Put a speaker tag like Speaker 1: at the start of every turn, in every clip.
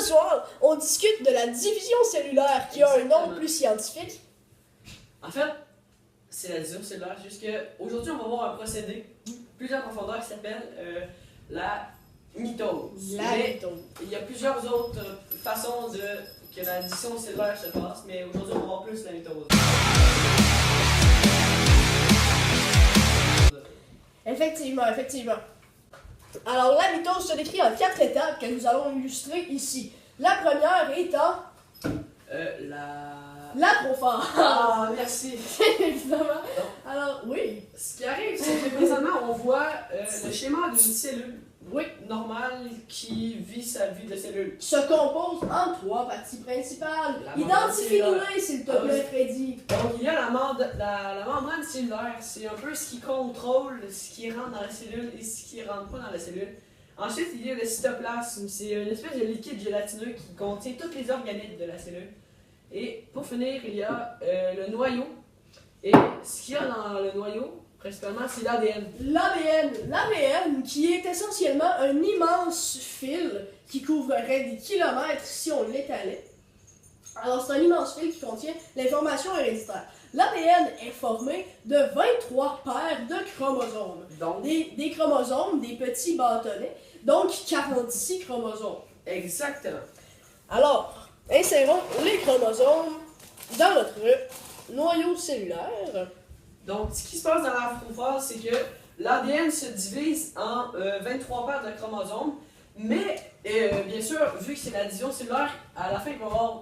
Speaker 1: soir, on discute de la division cellulaire qui a un nom plus scientifique.
Speaker 2: En fait, c'est la division cellulaire, juste qu'aujourd'hui, on va voir un procédé plus en profondeur qui s'appelle la mitose. Mais il y a plusieurs autres façons que la division cellulaire se passe, mais aujourd'hui, on va voir plus la mitose.
Speaker 1: Effectivement. Alors, la mitose se décrit en 4 étapes que nous allons illustrer ici. La première étant... la prophase.
Speaker 2: Ah, merci.
Speaker 1: Évidemment. Alors, oui.
Speaker 2: Ce qui arrive, c'est que présentement, on voit le schéma d'une cellule normale qui vit sa vie de cellule.
Speaker 1: Se compose en 3 parties principales. Identifie-nous-les, s'il te plaît, Freddy.
Speaker 2: Donc, il y a la membrane cellulaire. C'est un peu ce qui contrôle ce qui rentre dans la cellule et ce qui rentre pas dans la cellule. Ensuite, il y a le cytoplasme. C'est une espèce de liquide gélatineux qui contient tous les organites de la cellule. Et pour finir, il y a le noyau. Et ce qu'il y a dans le noyau, principalement, c'est l'ADN.
Speaker 1: L'ADN qui est essentiellement un immense fil qui couvrerait des kilomètres si on l'étalait. Alors, c'est un immense fil qui contient l'information héréditaire. L'ADN est formé de 23 paires de chromosomes.
Speaker 2: Donc,
Speaker 1: des chromosomes, des petits bâtonnets, donc 46 chromosomes.
Speaker 2: Exactement.
Speaker 1: Alors, insérons les chromosomes dans notre noyau cellulaire.
Speaker 2: Donc, ce qui se passe dans la prophase, c'est que l'ADN se divise en 23 paires de chromosomes, mais bien sûr, vu que c'est la division cellulaire, à la fin,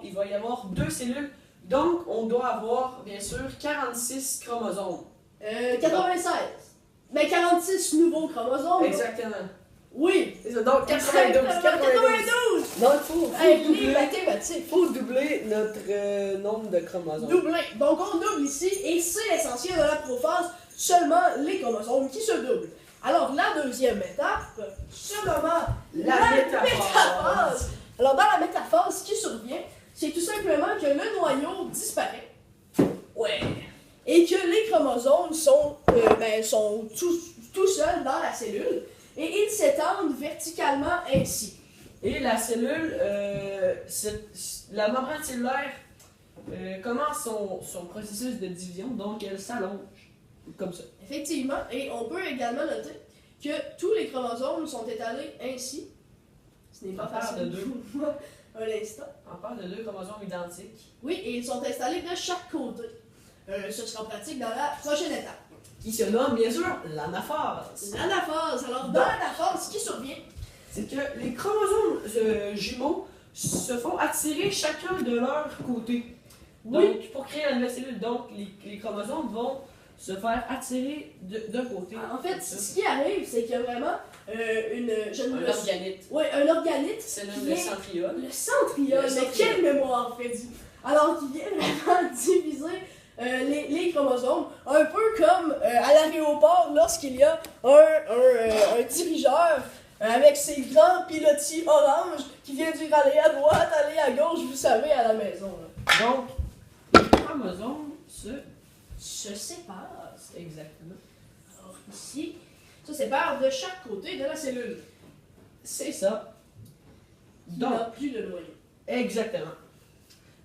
Speaker 2: il va y avoir 2 cellules, donc on doit avoir, bien sûr, 46 chromosomes.
Speaker 1: 96. Mais 46 nouveaux chromosomes.
Speaker 2: Exactement.
Speaker 1: Oui.
Speaker 2: Donc 92. Donc il faut doubler notre nombre de chromosomes.
Speaker 1: Donc on double ici, et c'est l'essentiel de la prophase, seulement les chromosomes qui se doublent. Alors la deuxième étape se nomme la métaphase. Alors dans la métaphase, ce qui survient, c'est tout simplement que le noyau disparaît. Ouais. Et que les chromosomes sont tout seuls dans la cellule. Et ils s'étendent verticalement ainsi.
Speaker 2: Et la cellule, la membrane cellulaire commence son processus de division, donc elle s'allonge, comme ça.
Speaker 1: Effectivement, et on peut également noter que tous les chromosomes sont étalés ainsi. Ce n'est pas facile de un instant.
Speaker 2: On parle de 2 chromosomes identiques.
Speaker 1: Oui, et ils sont installés de chaque côté. Ce sera pratique dans la prochaine étape.
Speaker 2: Qui se nomme bien sûr l'anaphase.
Speaker 1: L'anaphase. Alors, dans l'anaphase, ce qui survient,
Speaker 2: c'est que les chromosomes jumeaux se font attirer chacun de leur côté. Donc, pour créer la nouvelle cellule, donc les chromosomes vont se faire attirer d'un côté.
Speaker 1: En fait, ce qui arrive, c'est qu'il y a vraiment
Speaker 2: un organite.
Speaker 1: Oui, un organite.
Speaker 2: C'est le centriole.
Speaker 1: Le centriole. Mais quelle mémoire, Freddy! Alors, qui vient vraiment diviser les chromosomes, un peu comme à l'aéroport lorsqu'il y a un dirigeur avec ses grands pilotis orange qui vient dire aller à droite, aller à gauche, vous savez, à la maison. Là.
Speaker 2: Donc, les chromosomes se séparent. Exactement.
Speaker 1: Alors ici, se séparent de chaque côté de la cellule.
Speaker 2: C'est ça.
Speaker 1: Il n'y a plus de noyau.
Speaker 2: Exactement.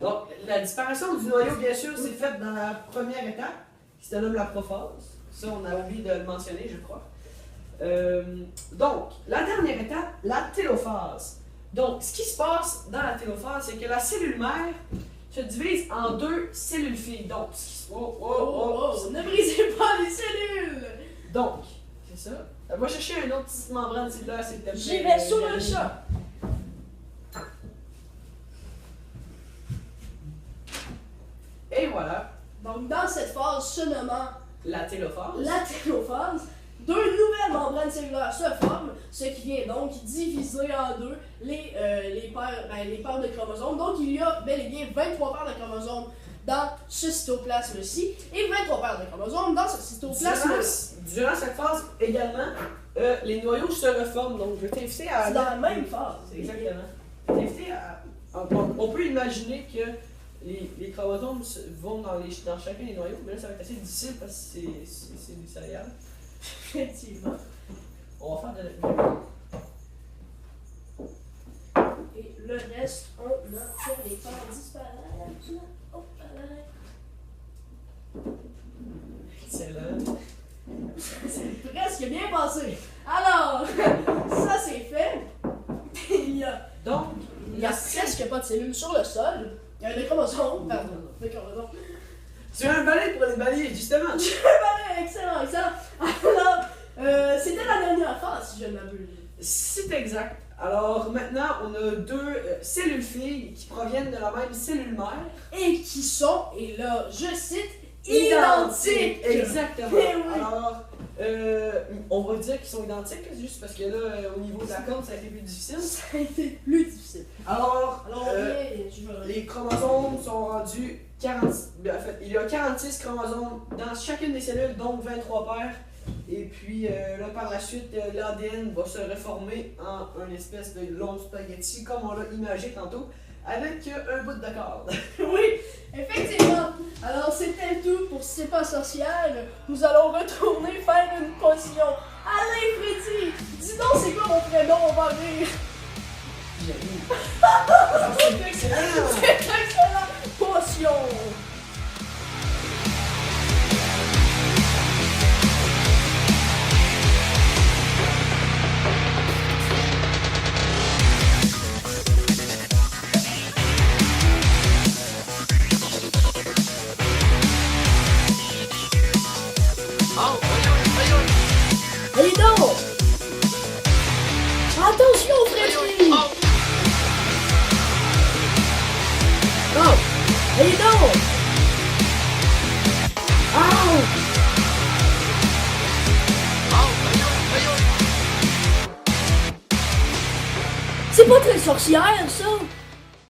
Speaker 2: Donc, la disparition du noyau, bien sûr, c'est faite dans la première étape, qui se nomme la prophase. Ça, on a oublié de le mentionner, je crois. Donc, la dernière étape, la télophase. Donc, ce qui se passe dans la télophase, c'est que la cellule mère se divise en 2 cellules filles. Donc,
Speaker 1: ne brisez pas les cellules!
Speaker 2: Donc, c'est ça. Va chercher un autre petite membrane cellulaire, s'il te plaît.
Speaker 1: J'irai sur le chat.
Speaker 2: Et voilà.
Speaker 1: Donc, dans cette phase se nommant
Speaker 2: la télophase,
Speaker 1: 2 nouvelles membranes cellulaires se forment, ce qui vient donc diviser en 2 les paires de chromosomes. Donc, il y a bel et bien 23 paires de chromosomes dans ce cytoplasme-ci et 23 paires de chromosomes dans ce cytoplasme-ci.
Speaker 2: Durant cette phase, également, les noyaux se reforment. Donc, je vais t'inviter à...
Speaker 1: C'est dans la même phase.
Speaker 2: Exactement. T'inviter à... On peut imaginer que les chromosomes vont dans chacun des noyaux, mais là, ça va être assez difficile parce que c'est du céréales.
Speaker 1: Effectivement.
Speaker 2: On va faire de
Speaker 1: Et le le reste, on a fait les faire disparaître. Oh,
Speaker 2: Excellent.
Speaker 1: c'est presque bien passé. Alors, ça c'est fait.
Speaker 2: Donc,
Speaker 1: Il y a presque pas de cellules sur le sol. Il y a des chromosomes, pardon, des chromosomes.
Speaker 2: tu as un balai pour les balayer, justement.
Speaker 1: Excellent, excellent. Alors, c'était la dernière phase, si je ne m'abuse.
Speaker 2: C'est exact. Alors maintenant, on a deux cellules filles qui proviennent de la même cellule mère.
Speaker 1: Et qui sont, et là, je cite, identiques.
Speaker 2: Exactement.
Speaker 1: Eh oui.
Speaker 2: Alors, on va dire qu'ils sont identiques, juste parce que là, au niveau de la corde, ça a été plus difficile.
Speaker 1: Ça a été plus difficile.
Speaker 2: Alors,
Speaker 1: Alors, je vais...
Speaker 2: les chromosomes sont rendus 40. En fait, il y a 46 chromosomes dans chacune des cellules, donc 23 paires. Et puis là, par la suite, l'ADN va se reformer en une espèce de long spaghetti, comme on l'a imagé tantôt, avec un bout de corde.
Speaker 1: Oui, effectivement. Alors, c'était tout pour C'est pas social. Nous allons retourner faire une potion. Allez, Freddy, dis donc c'est quoi mon prénom, on va rire.
Speaker 2: C'est excellent!
Speaker 1: C'est excellent. Potion. Allez donc! Attention, Freddy! Oh! Allez donc! Oh! C'est pas très sorcière, ça!